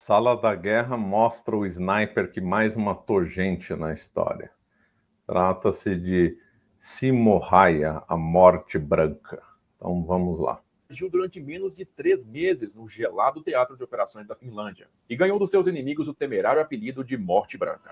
Sala da Guerra mostra o sniper que mais matou gente na história. Trata-se de Simo Häyhä, a Morte Branca. Então vamos lá. Agiu durante menos de 3 meses no gelado teatro de operações da Finlândia e ganhou dos seus inimigos o temerário apelido de Morte Branca.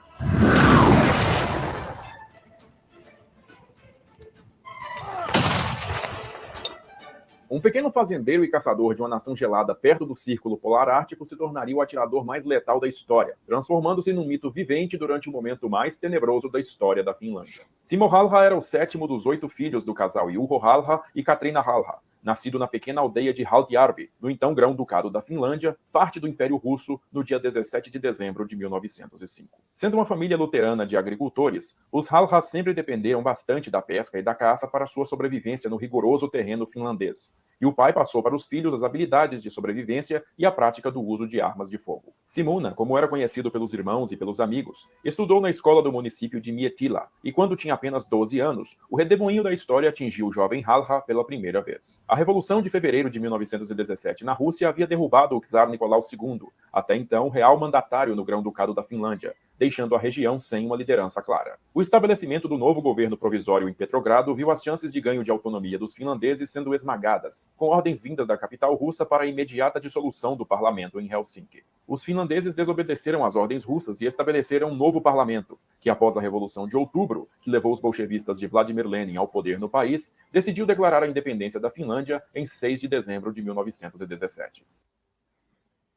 Um pequeno fazendeiro e caçador de uma nação gelada perto do Círculo Polar Ártico se tornaria o atirador mais letal da história, transformando-se num mito vivente durante o momento mais tenebroso da história da Finlândia. Simo Häyhä era o 7º dos 8 filhos do casal Juho Häyhä e Katrina Häyhä, nascido na pequena aldeia de Haltjärvi, no então grão-ducado da Finlândia, parte do Império Russo, no dia 17 de dezembro de 1905. Sendo uma família luterana de agricultores, os Häyhä sempre dependeram bastante da pesca e da caça para sua sobrevivência no rigoroso terreno finlandês. E o pai passou para os filhos as habilidades de sobrevivência e a prática do uso de armas de fogo. Simuna, como era conhecido pelos irmãos e pelos amigos, estudou na escola do município de Miettila, e quando tinha apenas 12 anos, o redemoinho da história atingiu o jovem Häyhä pela primeira vez. A Revolução de Fevereiro de 1917 na Rússia havia derrubado o czar Nicolau II, até então real mandatário no grão-ducado da Finlândia, deixando a região sem uma liderança clara. O estabelecimento do novo governo provisório em Petrogrado viu as chances de ganho de autonomia dos finlandeses sendo esmagadas, com ordens vindas da capital russa para a imediata dissolução do parlamento em Helsinki. Os finlandeses desobedeceram às ordens russas e estabeleceram um novo parlamento, que após a Revolução de Outubro, que levou os bolchevistas de Vladimir Lenin ao poder no país, decidiu declarar a independência da Finlândia em 6 de dezembro de 1917.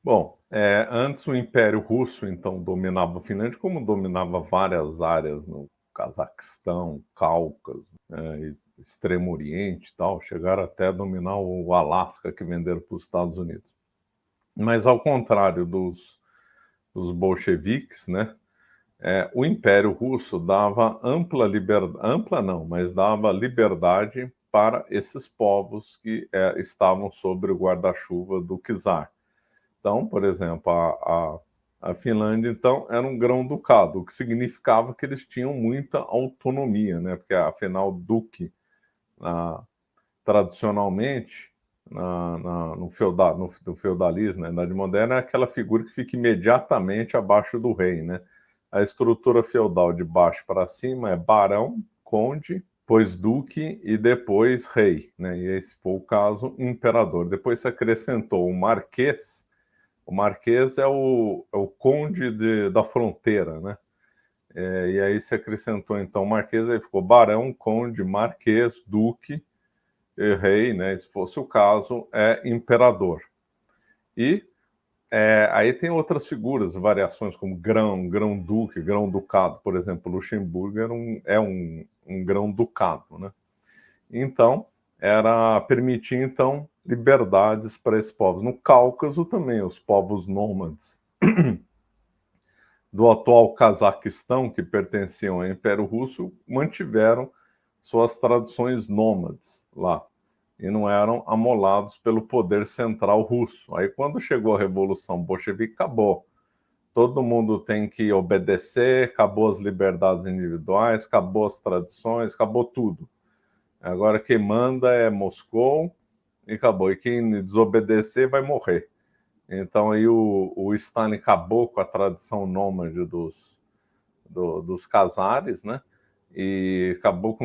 Bom, antes o Império Russo, então, dominava a Finlândia, como dominava várias áreas no Cazaquistão, Cáucaso, Extremo Oriente e tal, chegaram até a dominar o Alasca, que venderam para os Estados Unidos. Mas, ao contrário dos bolcheviques, né, o Império Russo dava ampla liberdade, ampla não, mas dava liberdade para esses povos que estavam sob o guarda-chuva do czar. Então, por exemplo, a Finlândia, então, era um grão-ducado, o que significava que eles tinham muita autonomia, né? Porque, afinal, duque, tradicionalmente, no feudalismo, na Idade Moderna, é aquela figura que fica imediatamente abaixo do rei, né? A estrutura feudal de baixo para cima é barão, conde, depois duque e depois rei, né? E esse foi o caso, imperador. Depois se acrescentou o marquês. O marquês é o conde da fronteira, né? E aí se acrescentou, então, o marquês, aí ficou barão, conde, marquês, duque, rei, né? Se fosse o caso, imperador. E aí tem outras figuras, variações, como grão-duque, grão-ducado. Por exemplo, Luxemburgo é um grão-ducado, né? Então, permitia, então, liberdades para esses povos. No Cáucaso também, os povos nômades do atual Cazaquistão, que pertenciam ao Império Russo, mantiveram suas tradições nômades lá, e não eram amolados pelo poder central russo. Aí, quando chegou a Revolução Bolchevique, acabou. Todo mundo tem que obedecer, acabou as liberdades individuais, acabou as tradições, acabou tudo. Agora quem manda é Moscou e acabou. E quem desobedecer vai morrer. Então aí o Stalin acabou com a tradição nômade dos cazares, né? E acabou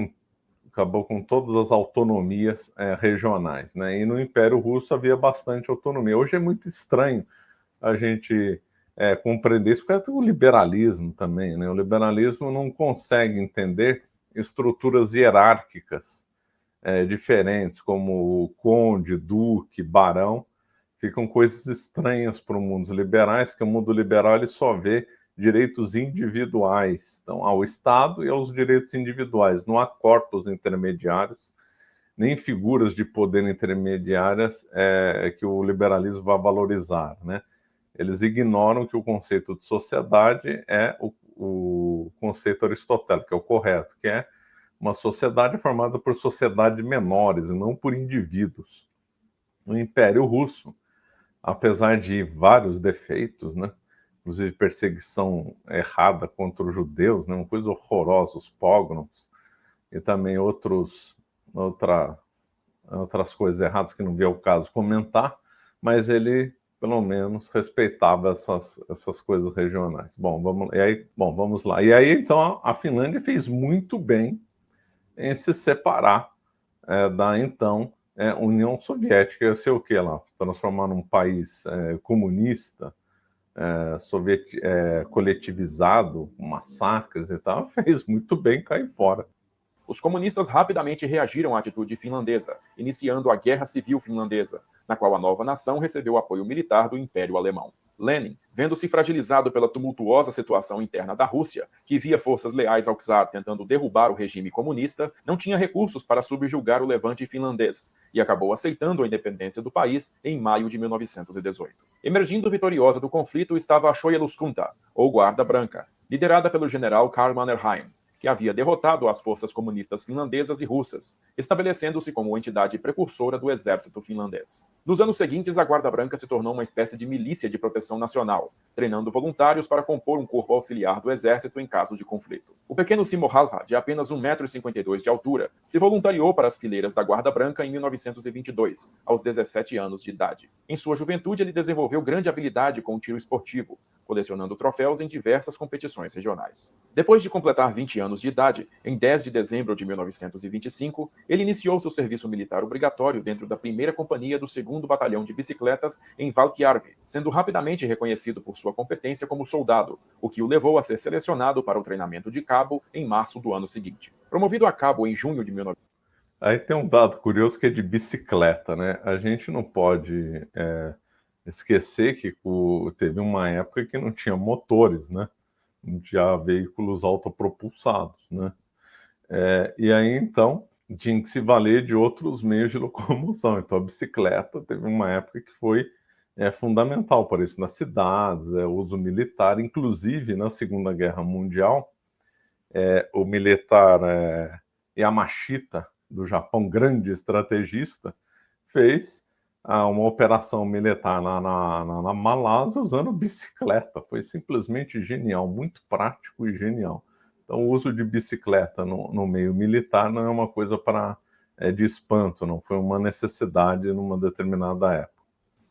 com todas as autonomias regionais, né? E no Império Russo havia bastante autonomia. Hoje é muito estranho a gente compreender isso, porque é o liberalismo também, né? O liberalismo não consegue entender estruturas hierárquicas diferentes, como o conde, duque, barão. Ficam coisas estranhas para o mundo dos liberais, que o mundo liberal ele só vê direitos individuais. Então, ao Estado e aos direitos individuais. Não há corpos intermediários, nem figuras de poder intermediárias que o liberalismo vai valorizar, né? Eles ignoram que o conceito de sociedade é o conceito aristotélico, que é o correto, que é uma sociedade formada por sociedades menores e não por indivíduos. No Império Russo, apesar de vários defeitos, né? Inclusive perseguição errada contra os judeus, né? Uma coisa horrorosa, os pogroms, e também outras coisas erradas que não vier o caso comentar, mas ele pelo menos, respeitava essas coisas regionais. Bom, vamos lá. E aí, então, a Finlândia fez muito bem em se separar da, então, União Soviética. Eu sei o que lá, se transformar num país comunista, coletivizado, massacres e tal, fez muito bem cair fora. Os comunistas rapidamente reagiram à atitude finlandesa, iniciando a Guerra Civil Finlandesa, na qual a nova nação recebeu apoio militar do Império Alemão. Lenin, vendo-se fragilizado pela tumultuosa situação interna da Rússia, que via forças leais ao czar tentando derrubar o regime comunista, não tinha recursos para subjugar o levante finlandês e acabou aceitando a independência do país em maio de 1918. Emergindo vitoriosa do conflito estava a Suojeluskunta, ou Guarda Branca, liderada pelo general Karl Mannerheim, que havia derrotado as forças comunistas finlandesas e russas, estabelecendo-se como entidade precursora do exército finlandês. Nos anos seguintes, a Guarda Branca se tornou uma espécie de milícia de proteção nacional, treinando voluntários para compor um corpo auxiliar do exército em caso de conflito. O pequeno Simo Halha, de apenas 1,52 m de altura, se voluntariou para as fileiras da Guarda Branca em 1922, aos 17 anos de idade. Em sua juventude, ele desenvolveu grande habilidade com o tiro esportivo, colecionando troféus em diversas competições regionais. Depois de completar 20 anos de idade, em 10 de dezembro de 1925, ele iniciou seu serviço militar obrigatório dentro da primeira companhia do 2º Batalhão de Bicicletas em Valkjärvi, sendo rapidamente reconhecido por sua competência como soldado, o que o levou a ser selecionado para o treinamento de cabo em março do ano seguinte. Promovido a cabo em junho de 19... Aí tem um dado curioso que é de bicicleta, né? A gente não pode esquecer que teve uma época que não tinha motores, né? Não tinha veículos autopropulsados, né? E aí, então, tinha que se valer de outros meios de locomoção. Então, a bicicleta teve uma época que foi fundamental para isso nas cidades, uso militar. Inclusive, na Segunda Guerra Mundial, o militar Yamashita, do Japão, grande estrategista, fez uma operação militar na Malásia usando bicicleta. Foi simplesmente genial, muito prático e genial. Então, o uso de bicicleta no meio militar não é uma coisa de espanto, não foi uma necessidade numa determinada época.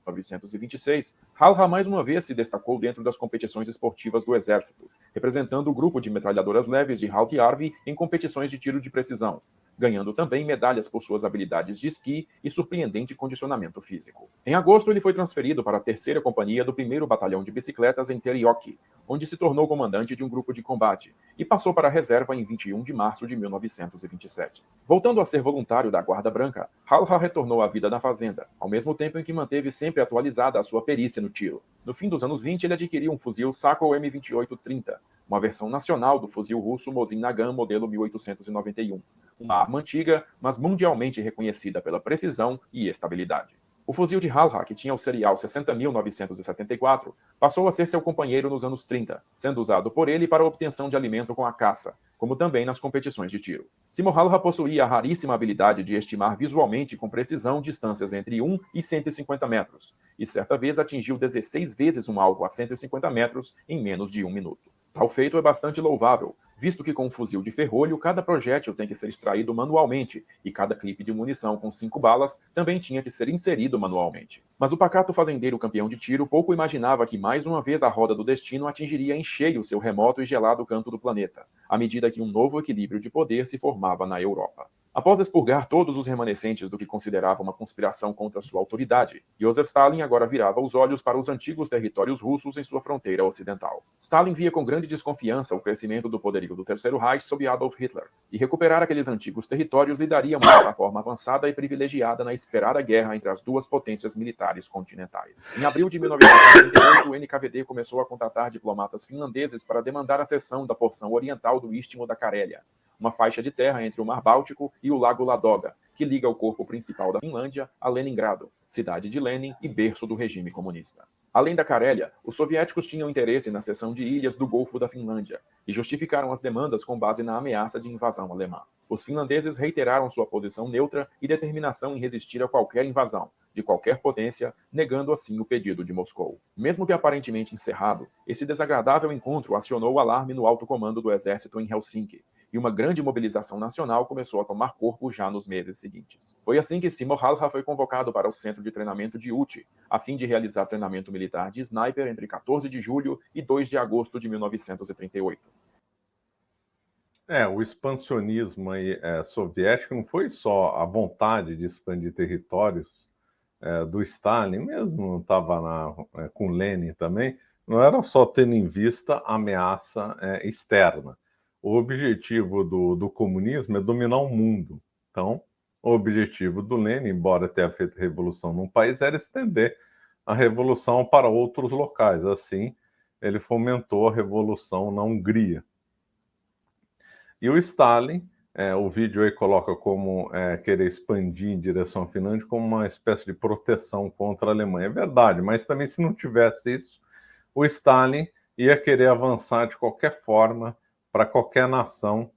1926, Halha mais uma vez se destacou dentro das competições esportivas do Exército, representando o grupo de metralhadoras leves de Valkjärvi em competições de tiro de precisão, ganhando também medalhas por suas habilidades de esqui e surpreendente condicionamento físico. Em agosto, ele foi transferido para a 3ª Companhia do 1º Batalhão de Bicicletas em Terijoki, onde se tornou comandante de um grupo de combate, e passou para a reserva em 21 de março de 1927. Voltando a ser voluntário da Guarda Branca, Halha retornou à vida na fazenda, ao mesmo tempo em que manteve sempre atualizada a sua perícia no tiro. No fim dos anos 20, ele adquiriu um fuzil Sako M28-30, uma versão nacional do fuzil russo Mosin Nagant modelo 1891, uma arma antiga, mas mundialmente reconhecida pela precisão e estabilidade. O fuzil de Halha, que tinha o serial 60.974, passou a ser seu companheiro nos anos 30, sendo usado por ele para a obtenção de alimento com a caça, como também nas competições de tiro. Simo Halha possuía a raríssima habilidade de estimar visualmente com precisão distâncias entre 1 e 150 metros, e certa vez atingiu 16 vezes um alvo a 150 metros em menos de 1 minuto. Tal feito é bastante louvável, visto que com um fuzil de ferrolho, cada projétil tem que ser extraído manualmente, e cada clipe de munição com 5 balas também tinha que ser inserido manualmente. Mas o pacato fazendeiro campeão de tiro pouco imaginava que mais uma vez a roda do destino atingiria em cheio seu remoto e gelado canto do planeta, à medida que um novo equilíbrio de poder se formava na Europa. Após expurgar todos os remanescentes do que considerava uma conspiração contra sua autoridade, Joseph Stalin agora virava os olhos para os antigos territórios russos em sua fronteira ocidental. Stalin via com grande desconfiança o crescimento do poderio do Terceiro Reich sob Adolf Hitler, e recuperar aqueles antigos territórios lhe daria uma plataforma avançada e privilegiada na esperada guerra entre as duas potências militares continentais. Em abril de 1938, o NKVD começou a contatar diplomatas finlandeses para demandar a cessão da porção oriental do Istmo da Carélia, uma faixa de terra entre o Mar Báltico e o Lago Ladoga, que liga o corpo principal da Finlândia a Leningrado, cidade de Lenin e berço do regime comunista. Além da Carélia, os soviéticos tinham interesse na cessão de ilhas do Golfo da Finlândia e justificaram as demandas com base na ameaça de invasão alemã. Os finlandeses reiteraram sua posição neutra e determinação em resistir a qualquer invasão, de qualquer potência, negando assim o pedido de Moscou. Mesmo que aparentemente encerrado, esse desagradável encontro acionou o alarme no alto comando do exército em Helsinki, e uma grande mobilização nacional começou a tomar corpo já nos meses seguintes. Foi assim que Simo Halha foi convocado para o centro de treinamento de Uchi, a fim de realizar treinamento militar de sniper entre 14 de julho e 2 de agosto de 1938. O expansionismo aí, soviético não foi só a vontade de expandir territórios do Stalin, mesmo estava com Lenin também, não era só tendo em vista a ameaça externa. O objetivo do comunismo é dominar o mundo. Então, o objetivo do Lenin, embora tenha feito revolução num país, era estender a revolução para outros locais. Assim, ele fomentou a revolução na Hungria. E o Stalin, o vídeo aí coloca como querer expandir em direção à Finlândia como uma espécie de proteção contra a Alemanha. É verdade, mas também se não tivesse isso, o Stalin ia querer avançar de qualquer forma para qualquer nação,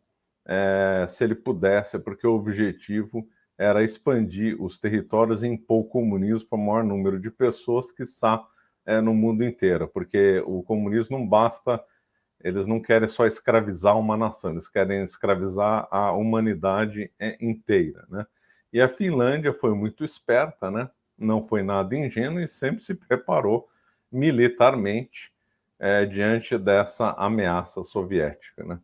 se ele pudesse, porque o objetivo era expandir os territórios e impor o comunismo para o maior número de pessoas que está no mundo inteiro, porque o comunismo não basta. Eles não querem só escravizar uma nação, eles querem escravizar a humanidade inteira, né? E a Finlândia foi muito esperta, né? Não foi nada ingênua e sempre se preparou militarmente diante dessa ameaça soviética, né?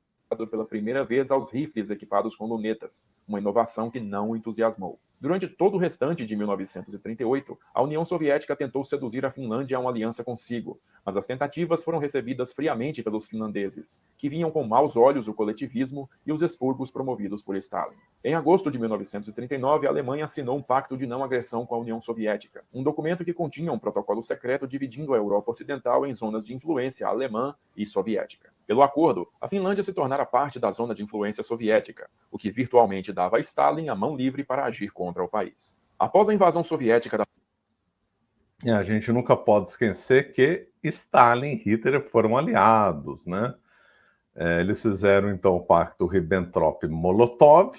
Pela primeira vez aos rifles equipados com lunetas, uma inovação que não o entusiasmou. Durante todo o restante de 1938, a União Soviética tentou seduzir a Finlândia a uma aliança consigo, mas as tentativas foram recebidas friamente pelos finlandeses, que viam com maus olhos o coletivismo e os expurgos promovidos por Stalin. Em agosto de 1939, a Alemanha assinou um pacto de não agressão com a União Soviética, um documento que continha um protocolo secreto dividindo a Europa Ocidental em zonas de influência alemã e soviética. Pelo acordo, a Finlândia se tornara parte da zona de influência soviética, o que virtualmente dava a Stalin a mão livre para agir contra o país. Após a invasão soviética da... A gente nunca pode esquecer que Stalin e Hitler foram aliados, né? Eles fizeram, então, o pacto Ribbentrop-Molotov,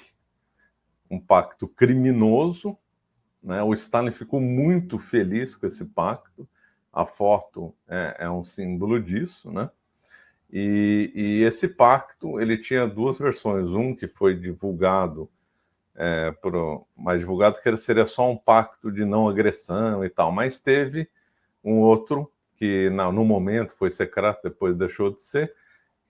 um pacto criminoso, né? O Stalin ficou muito feliz com esse pacto, a foto é um símbolo disso, né? E esse pacto, ele tinha duas versões, um que foi divulgado, mas divulgado que seria só um pacto de não agressão e tal, mas teve um outro que no momento foi secreto, depois deixou de ser,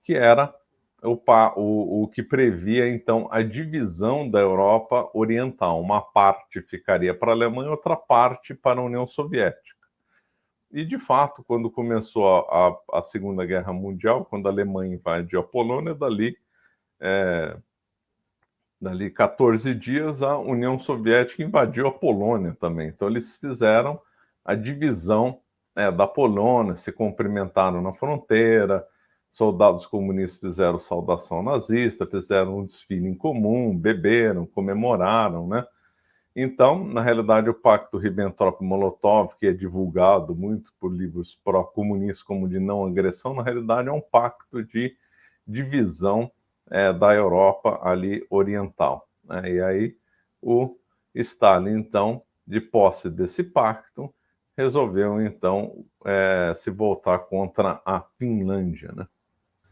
que era o que previa, então, a divisão da Europa Oriental. Uma parte ficaria para a Alemanha, outra parte para a União Soviética. E, de fato, quando começou a Segunda Guerra Mundial, quando a Alemanha invadiu a Polônia, dali 14 dias, a União Soviética invadiu a Polônia também. Então, eles fizeram a divisão da Polônia, se cumprimentaram na fronteira, soldados comunistas fizeram saudação nazista, fizeram um desfile em comum, beberam, comemoraram, né? Então, na realidade, o Pacto Ribbentrop-Molotov, que é divulgado muito por livros pró-comunistas como de não agressão, na realidade é um pacto de divisão da Europa ali oriental, né? E aí o Stalin, então, de posse desse pacto, resolveu, então, se voltar contra a Finlândia, né?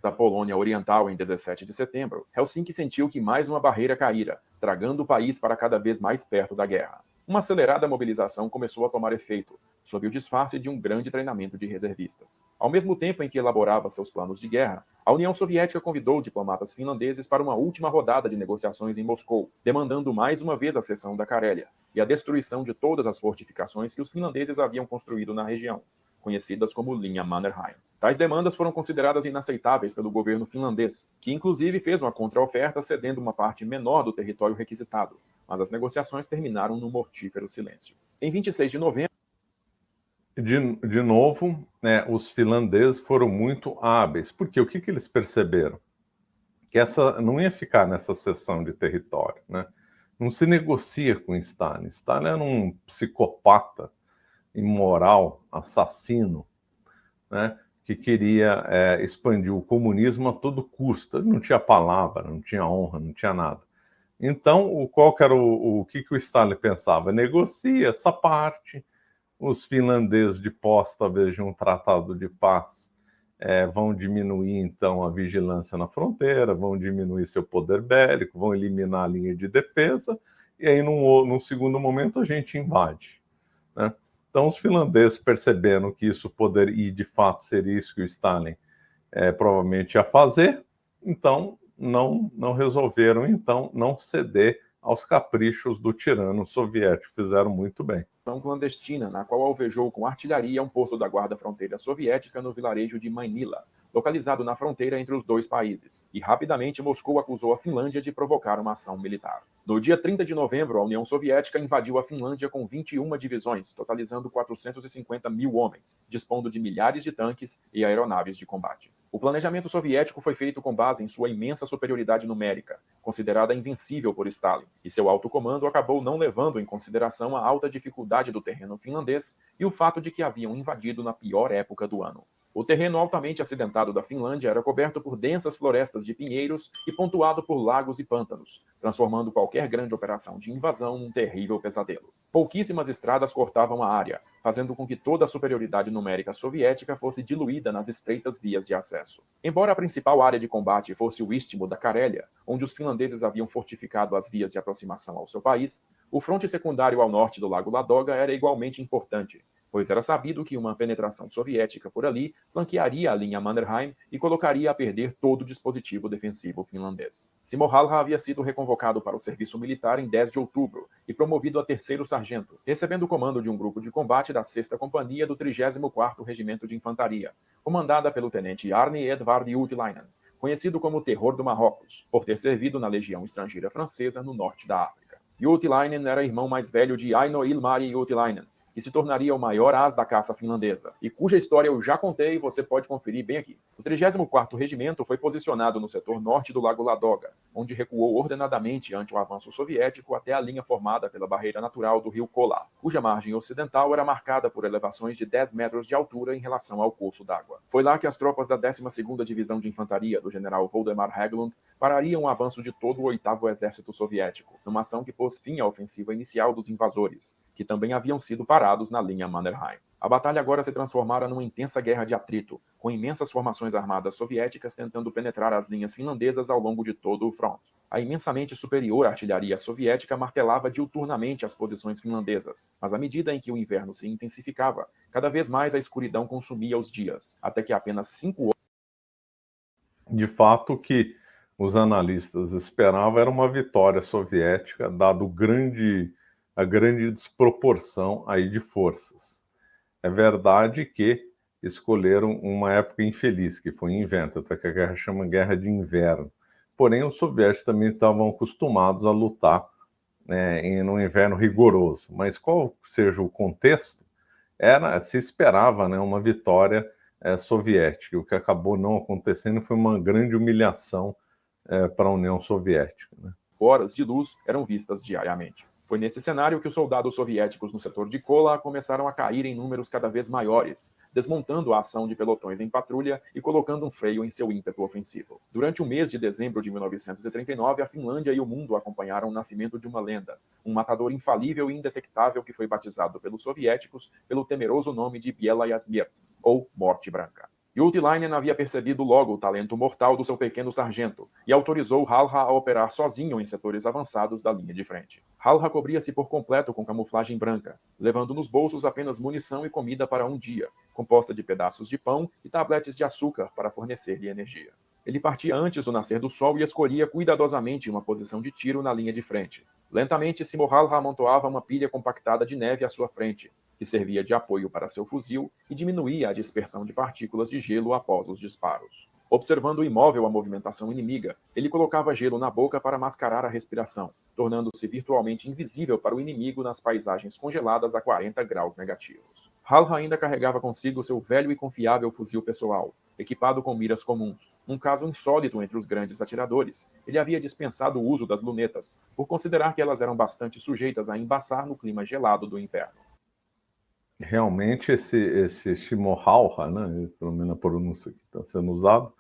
Da Polônia Oriental em 17 de setembro, Helsinki sentiu que mais uma barreira caíra, tragando o país para cada vez mais perto da guerra. Uma acelerada mobilização começou a tomar efeito, sob o disfarce de um grande treinamento de reservistas. Ao mesmo tempo em que elaborava seus planos de guerra, a União Soviética convidou diplomatas finlandeses para uma última rodada de negociações em Moscou, demandando mais uma vez a cessão da Carélia e a destruição de todas as fortificações que os finlandeses haviam construído na região, conhecidas como linha Mannerheim. Tais demandas foram consideradas inaceitáveis pelo governo finlandês, que inclusive fez uma contraoferta cedendo uma parte menor do território requisitado, mas as negociações terminaram num mortífero silêncio. Em 26 de novembro... De novo, os finlandeses foram muito hábeis, porque o que eles perceberam? Que essa não ia ficar nessa cessão de território, né? Não se negocia com Stalin. Stalin era um psicopata imoral, assassino, né, que queria expandir o comunismo a todo custo. Ele não tinha palavra, não tinha honra, não tinha nada. Então, qual que era o que o Stalin pensava? Negocia essa parte, os finlandeses de posse, talvez, de um tratado de paz, vão diminuir, então, a vigilância na fronteira, vão diminuir seu poder bélico, vão eliminar a linha de defesa, e aí, num segundo momento, a gente invade, né? Então, os finlandeses, percebendo que isso poderia, e de fato seria isso que o Stalin provavelmente ia fazer, então não resolveram, então, não ceder aos caprichos do tirano soviético. Fizeram muito bem. Clandestina, na qual alvejou com artilharia um posto da Guarda Fronteira Soviética no vilarejo de Manila, localizado na fronteira entre os dois países, e rapidamente Moscou acusou a Finlândia de provocar uma ação militar. No dia 30 de novembro, a União Soviética invadiu a Finlândia com 21 divisões, totalizando 450 mil homens, dispondo de milhares de tanques e aeronaves de combate. O planejamento soviético foi feito com base em sua imensa superioridade numérica, considerada invencível por Stalin, e seu alto comando acabou não levando em consideração a alta dificuldade do terreno finlandês e o fato de que haviam invadido na pior época do ano. O terreno altamente acidentado da Finlândia era coberto por densas florestas de pinheiros e pontuado por lagos e pântanos, transformando qualquer grande operação de invasão num terrível pesadelo. Pouquíssimas estradas cortavam a área, fazendo com que toda a superioridade numérica soviética fosse diluída nas estreitas vias de acesso. Embora a principal área de combate fosse o Istmo da Carélia, onde os finlandeses haviam fortificado as vias de aproximação ao seu país, o fronte secundário ao norte do Lago Ladoga era igualmente importante, pois era sabido que uma penetração soviética por ali flanquearia a linha Mannerheim e colocaria a perder todo o dispositivo defensivo finlandês. Simo Halha havia sido reconvocado para o serviço militar em 10 de outubro e promovido a terceiro sargento, recebendo o comando de um grupo de combate da 6ª Companhia do 34º Regimento de Infantaria, comandada pelo tenente Arne Edvard Juutilainen, conhecido como o Terror do Marrocos, por ter servido na Legião Estrangeira Francesa no norte da África. Juutilainen era irmão mais velho de Aino Ilmari Juutilainen, que se tornaria o maior as da caça finlandesa, e cuja história eu já contei e você pode conferir bem aqui. O 34º Regimento foi posicionado no setor norte do Lago Ladoga, onde recuou ordenadamente ante o avanço soviético até a linha formada pela barreira natural do rio Kola, cuja margem ocidental era marcada por elevações de 10 metros de altura em relação ao curso d'água. Foi lá que as tropas da 12ª Divisão de Infantaria do general Voldemar Haglund parariam o avanço de todo o 8º Exército Soviético, numa ação que pôs fim à ofensiva inicial dos invasores, que também haviam sido parados na linha Mannerheim. A batalha agora se transformara numa intensa guerra de atrito, com imensas formações armadas soviéticas tentando penetrar as linhas finlandesas ao longo de todo o front. A imensamente superior artilharia soviética martelava diuturnamente as posições finlandesas, mas à medida em que o inverno se intensificava, cada vez mais a escuridão consumia os dias, até que apenas 5 horas... De fato, que os analistas esperavam era uma vitória soviética, dado a grande desproporção aí de forças. É verdade que escolheram uma época infeliz, que foi inverno, até que a guerra chama Guerra de Inverno. Porém, os soviéticos também estavam acostumados a lutar no inverno rigoroso. Mas qual seja o contexto, se esperava, né, uma vitória soviética. O que acabou não acontecendo foi uma grande humilhação para a União Soviética, né? Horas de luz eram vistas diariamente. Foi nesse cenário que os soldados soviéticos no setor de Kola começaram a cair em números cada vez maiores, desmontando a ação de pelotões em patrulha e colocando um freio em seu ímpeto ofensivo. Durante o mês de dezembro de 1939, a Finlândia e o mundo acompanharam o nascimento de uma lenda, um matador infalível e indetectável que foi batizado pelos soviéticos pelo temeroso nome de Bielaya Smert, ou Morte Branca. Juutilainen havia percebido logo o talento mortal do seu pequeno sargento e autorizou Halha a operar sozinho em setores avançados da linha de frente. Halha cobria-se por completo com camuflagem branca, levando nos bolsos apenas munição e comida para um dia, composta de pedaços de pão e tabletes de açúcar para fornecer-lhe energia. Ele partia antes do nascer do sol e escolhia cuidadosamente uma posição de tiro na linha de frente. Lentamente, Simo Halha amontoava uma pilha compactada de neve à sua frente, que servia de apoio para seu fuzil e diminuía a dispersão de partículas de gelo após os disparos. Observando imóvel a movimentação inimiga, ele colocava gelo na boca para mascarar a respiração, tornando-se virtualmente invisível para o inimigo nas paisagens congeladas a 40 graus negativos. Halha ainda carregava consigo seu velho e confiável fuzil pessoal, equipado com miras comuns. Um caso insólito entre os grandes atiradores, ele havia dispensado o uso das lunetas, por considerar que elas eram bastante sujeitas a embaçar no clima gelado do inverno. Realmente, esse Simo Halha, né, pelo menos a pronúncia que está sendo usada,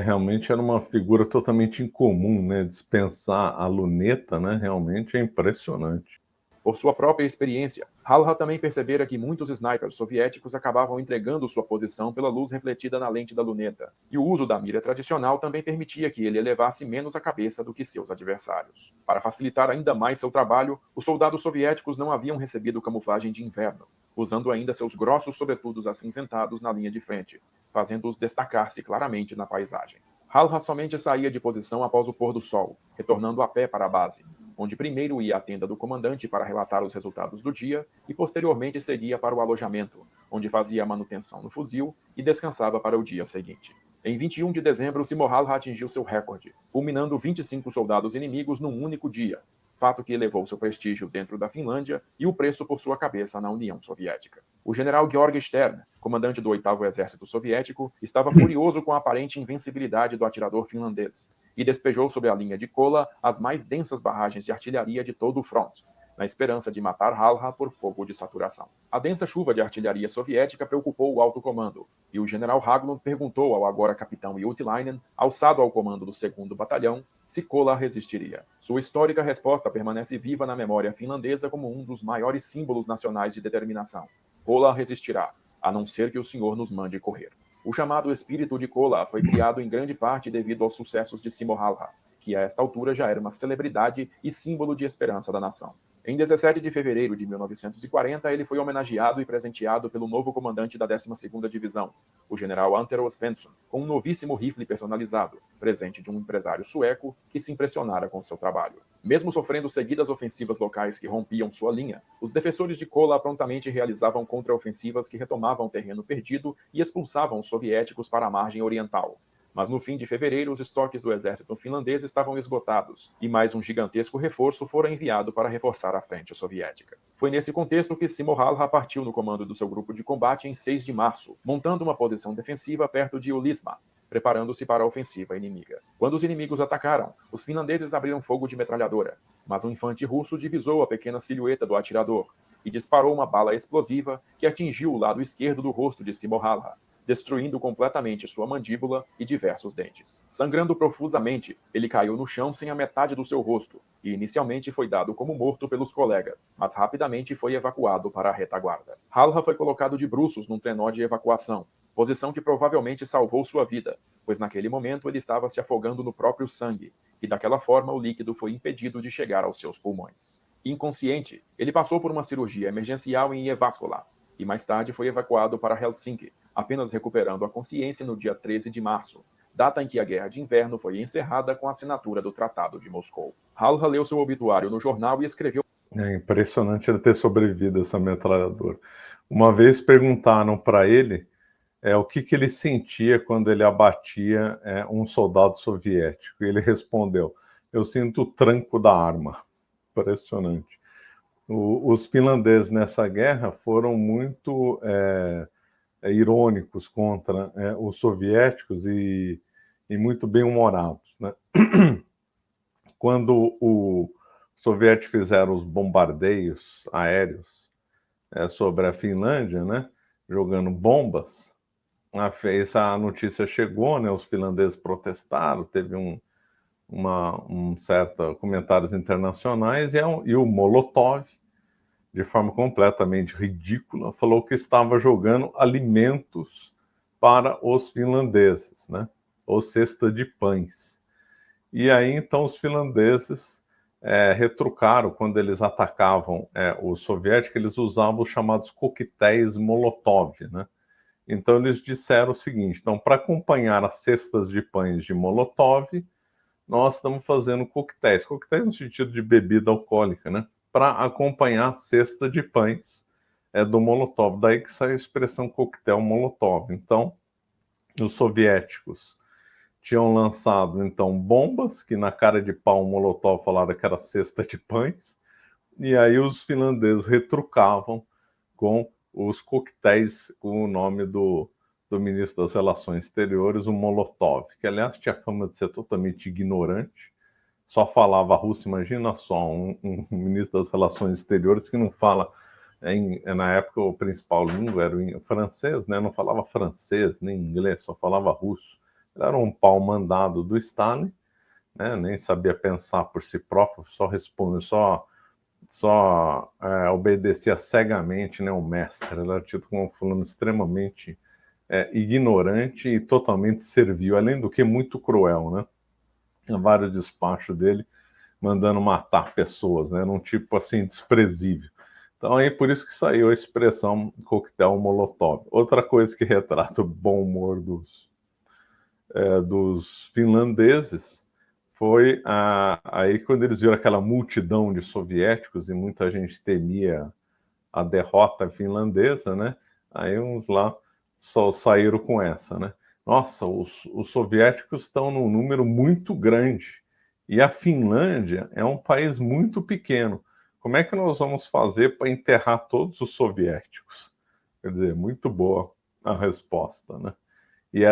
realmente era uma figura totalmente incomum, né? Dispensar a luneta, né? Realmente é impressionante. Por sua própria experiência, Halha também percebera que muitos snipers soviéticos acabavam entregando sua posição pela luz refletida na lente da luneta, e o uso da mira tradicional também permitia que ele elevasse menos a cabeça do que seus adversários. Para facilitar ainda mais seu trabalho, os soldados soviéticos não haviam recebido camuflagem de inverno, usando ainda seus grossos sobretudos acinzentados na linha de frente, fazendo-os destacar-se claramente na paisagem. Halha somente saía de posição após o pôr do sol, retornando a pé para a base, onde primeiro ia à tenda do comandante para relatar os resultados do dia e posteriormente seguia para o alojamento, onde fazia a manutenção no fuzil e descansava para o dia seguinte. Em 21 de dezembro, Simo Halha atingiu seu recorde, fulminando 25 soldados inimigos num único dia, fato que elevou seu prestígio dentro da Finlândia e o preço por sua cabeça na União Soviética. O general Georg Stern, comandante do 8º Exército Soviético, estava furioso com a aparente invencibilidade do atirador finlandês e despejou sobre a linha de Kola as mais densas barragens de artilharia de todo o front, na esperança de matar Halha por fogo de saturação. A densa chuva de artilharia soviética preocupou o alto comando, e o general Haglund perguntou ao agora capitão Juutilainen, alçado ao comando do 2º Batalhão, se Kola resistiria. Sua histórica resposta permanece viva na memória finlandesa como um dos maiores símbolos nacionais de determinação. Kola resistirá, a não ser que o senhor nos mande correr. O chamado espírito de Kola foi criado em grande parte devido aos sucessos de Simo Halha, que a esta altura já era uma celebridade e símbolo de esperança da nação. Em 17 de fevereiro de 1940, ele foi homenageado e presenteado pelo novo comandante da 12ª Divisão, o general Antero Svensson, com um novíssimo rifle personalizado, presente de um empresário sueco que se impressionara com seu trabalho. Mesmo sofrendo seguidas ofensivas locais que rompiam sua linha, os defensores de Kola prontamente realizavam contraofensivas que retomavam o terreno perdido e expulsavam os soviéticos para a margem oriental. Mas no fim de fevereiro, os estoques do exército finlandês estavam esgotados, e mais um gigantesco reforço fora enviado para reforçar a frente soviética. Foi nesse contexto que Simo Halha partiu no comando do seu grupo de combate em 6 de março, montando uma posição defensiva perto de Ulisma, preparando-se para a ofensiva inimiga. Quando os inimigos atacaram, os finlandeses abriram fogo de metralhadora, mas um infante russo divisou a pequena silhueta do atirador e disparou uma bala explosiva que atingiu o lado esquerdo do rosto de Simo Halha, destruindo completamente sua mandíbula e diversos dentes. Sangrando profusamente, ele caiu no chão sem a metade do seu rosto, e inicialmente foi dado como morto pelos colegas, mas rapidamente foi evacuado para a retaguarda. Halha foi colocado de bruços num trenó de evacuação, posição que provavelmente salvou sua vida, pois naquele momento ele estava se afogando no próprio sangue, e daquela forma o líquido foi impedido de chegar aos seus pulmões. Inconsciente, ele passou por uma cirurgia emergencial em Jyväskylä, e mais tarde foi evacuado para Helsinki, apenas recuperando a consciência no dia 13 de março, data em que a Guerra de Inverno foi encerrada com a assinatura do Tratado de Moscou. Halha leu seu obituário no jornal e escreveu... É impressionante ele ter sobrevivido a essa metralhadora. Uma vez perguntaram para ele o que ele sentia quando ele abatia um soldado soviético. E ele respondeu: eu sinto o tranco da arma. Impressionante. Os finlandeses nessa guerra foram muito irônicos contra os soviéticos e muito bem-humorados, né? Quando os soviéticos fizeram os bombardeios aéreos sobre a Finlândia, né, jogando bombas, essa notícia chegou, né, os finlandeses protestaram, teve certo comentários internacionais e o Molotov, de forma completamente ridícula, falou que estava jogando alimentos para os finlandeses, né? Ou cesta de pães. E aí, então, os finlandeses retrucaram, quando eles atacavam os soviéticos, eles usavam os chamados coquetéis Molotov, né? Então, eles disseram o seguinte: então, para acompanhar as cestas de pães de Molotov, nós estamos fazendo coquetéis no sentido de bebida alcoólica, né? Para acompanhar a cesta de pães do Molotov. Daí que sai a expressão coquetel Molotov. Então, os soviéticos tinham lançado, então, bombas, que na cara de pau o Molotov falaram que era cesta de pães, e aí os finlandeses retrucavam com os coquetéis, com o nome do ministro das Relações Exteriores, o Molotov, que, aliás, tinha fama de ser totalmente ignorante, só falava russo. Imagina só, um ministro das Relações Exteriores que não fala, na época o principal língua era o francês, né? Não falava francês nem inglês, só falava russo. Ele era um pau mandado do Stalin, né? Nem sabia pensar por si próprio, só obedecia cegamente, né, o mestre. Ele era tido como um fulano extremamente ignorante e totalmente servil, além do que muito cruel, né? Vários despachos dele mandando matar pessoas, né? Num tipo assim desprezível. Então aí por isso que saiu a expressão coquetel Molotov. Outra coisa que retrata o bom humor dos finlandeses foi aí quando eles viram aquela multidão de soviéticos e muita gente temia a derrota finlandesa, né? Aí uns lá só saíram com essa, né? Nossa, os soviéticos estão num número muito grande e a Finlândia é um país muito pequeno. Como é que nós vamos fazer para enterrar todos os soviéticos? Quer dizer, muito boa a resposta, né? E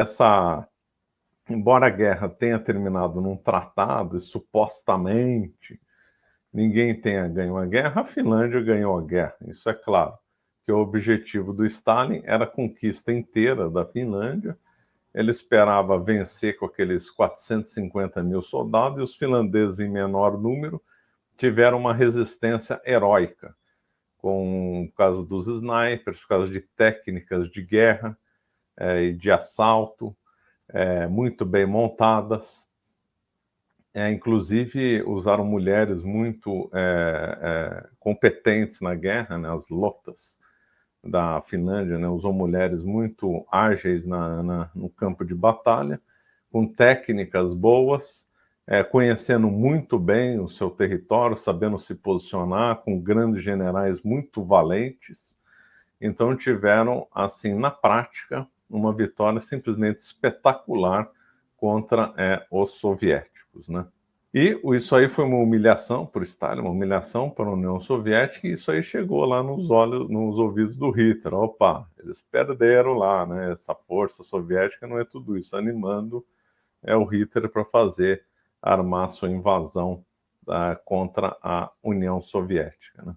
embora a guerra tenha terminado num tratado e supostamente ninguém tenha ganho a guerra, a Finlândia ganhou a guerra, isso é claro. Que o objetivo do Stalin era a conquista inteira da Finlândia. Ele esperava vencer com aqueles 450 mil soldados e os finlandeses, em menor número, tiveram uma resistência heróica, por causa dos snipers, por causa de técnicas de guerra e de assalto muito bem montadas. Inclusive, usaram mulheres muito competentes na guerra, né, as lotas da Finlândia, né, usou mulheres muito ágeis no campo de batalha, com técnicas boas, conhecendo muito bem o seu território, sabendo se posicionar, com grandes generais muito valentes. Então tiveram, assim, na prática, uma vitória simplesmente espetacular contra os soviéticos, né? E isso aí foi uma humilhação para o Stalin, uma humilhação para a União Soviética, e isso aí chegou lá nos ouvidos do Hitler. Opa, eles perderam lá, né? Essa força soviética não é tudo isso, animando o Hitler para armar sua invasão contra a União Soviética, né?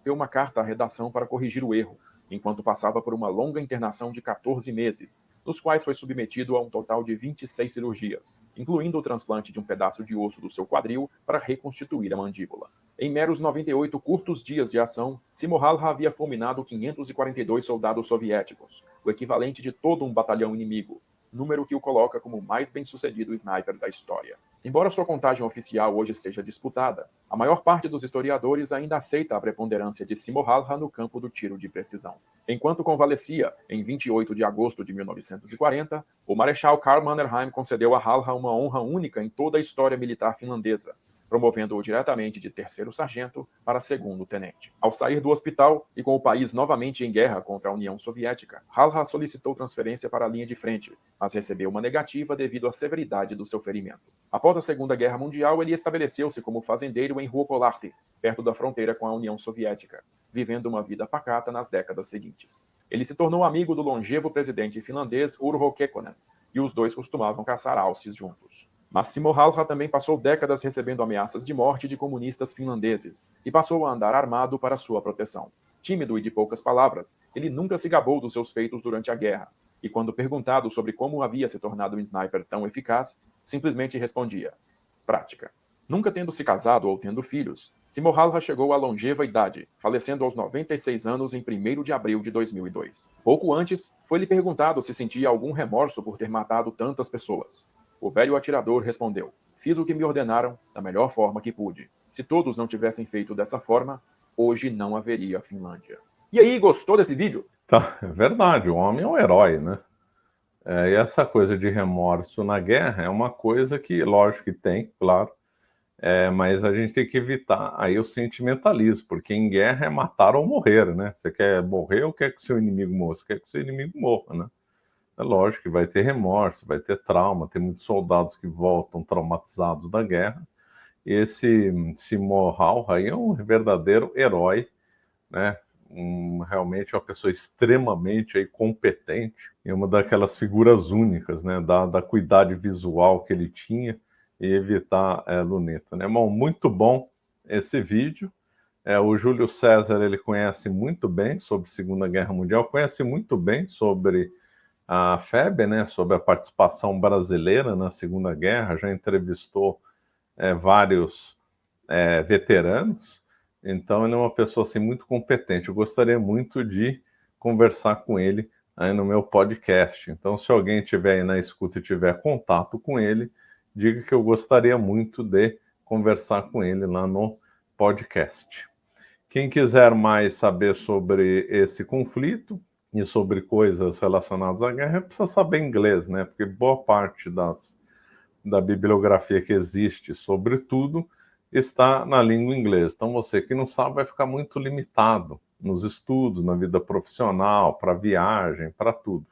Deu uma carta à redação para corrigir o erro, enquanto passava por uma longa internação de 14 meses, nos quais foi submetido a um total de 26 cirurgias, incluindo o transplante de um pedaço de osso do seu quadril para reconstituir a mandíbula. Em meros 98 curtos dias de ação, Simohalha havia fulminado 542 soldados soviéticos, o equivalente de todo um batalhão inimigo, número que o coloca como o mais bem-sucedido sniper da história. Embora sua contagem oficial hoje seja disputada, a maior parte dos historiadores ainda aceita a preponderância de Simohalha no campo do tiro de precisão. Enquanto convalescia, em 28 de agosto de 1940, o Marechal Karl Mannerheim concedeu a Halha uma honra única em toda a história militar finlandesa, promovendo-o diretamente de terceiro sargento para segundo tenente. Ao sair do hospital e com o país novamente em guerra contra a União Soviética, Halha solicitou transferência para a linha de frente, mas recebeu uma negativa devido à severidade do seu ferimento. Após a Segunda Guerra Mundial, ele estabeleceu-se como fazendeiro em Ruokolahti, perto da fronteira com a União Soviética, vivendo uma vida pacata nas décadas seguintes. Ele se tornou amigo do longevo presidente finlandês Urho Kekkonen, e os dois costumavam caçar alces juntos. Mas Simohalha também passou décadas recebendo ameaças de morte de comunistas finlandeses e passou a andar armado para sua proteção. Tímido e de poucas palavras, ele nunca se gabou dos seus feitos durante a guerra, e quando perguntado sobre como havia se tornado um sniper tão eficaz, simplesmente respondia: prática. Nunca tendo se casado ou tendo filhos, Simohalha chegou à longeva idade, falecendo aos 96 anos em 1º de abril de 2002. Pouco antes, foi-lhe perguntado se sentia algum remorso por ter matado tantas pessoas. O velho atirador respondeu: fiz o que me ordenaram da melhor forma que pude. Se todos não tivessem feito dessa forma, hoje não haveria Finlândia. E aí, gostou desse vídeo? Tá, é verdade, o homem é um herói, né? E essa coisa de remorso na guerra é uma coisa que, lógico que tem, claro, mas a gente tem que evitar aí o sentimentalismo, porque em guerra é matar ou morrer, né? Você quer morrer ou quer que o seu inimigo morra? Você quer que o seu inimigo morra, né? É lógico que vai ter remorso, vai ter trauma, tem muitos soldados que voltam traumatizados da guerra. E esse Simohalha aí é um verdadeiro herói, né? Realmente uma pessoa extremamente aí competente e uma daquelas figuras únicas, né? Da acuidade visual que ele tinha e evitar luneta, né? Bom, muito bom esse vídeo. O Júlio César, ele conhece muito bem sobre a Segunda Guerra Mundial, conhece muito bem sobre a FEB, né, sobre a participação brasileira na Segunda Guerra, já entrevistou vários veteranos, Então, ele é uma pessoa assim, muito competente. Eu gostaria muito de conversar com ele aí no meu podcast. Então, se alguém estiver aí na escuta e tiver contato com ele, diga que eu gostaria muito de conversar com ele lá no podcast. Quem quiser mais saber sobre esse conflito e sobre coisas relacionadas à guerra, precisa saber inglês, né? Porque boa parte da bibliografia que existe sobre tudo está na língua inglesa. Então, você que não sabe vai ficar muito limitado nos estudos, na vida profissional, para viagem, para tudo.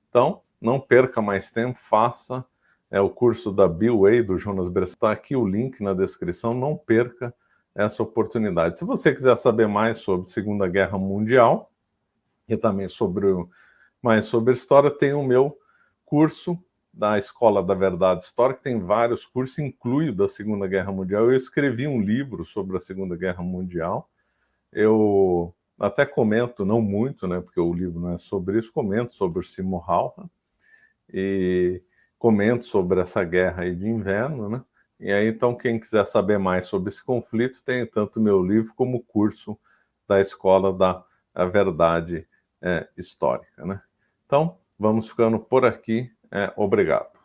Então, não perca mais tempo, faça o curso da Bill Way, do Jonas Bressan. Está aqui o link na descrição, não perca essa oportunidade. Se você quiser saber mais sobre Segunda Guerra Mundial e também mais sobre história, tem o meu curso da Escola da Verdade Histórica, tem vários cursos, inclui o da Segunda Guerra Mundial. Eu escrevi um livro sobre a Segunda Guerra Mundial. Eu até comento, não muito, né, porque o livro não é sobre isso, comento sobre o Seymour Howard e comento sobre essa guerra aí de inverno, né? E aí, então, quem quiser saber mais sobre esse conflito, tem tanto meu livro como o curso da Escola da Verdade Histórica, né? Então, vamos ficando por aqui. Obrigado.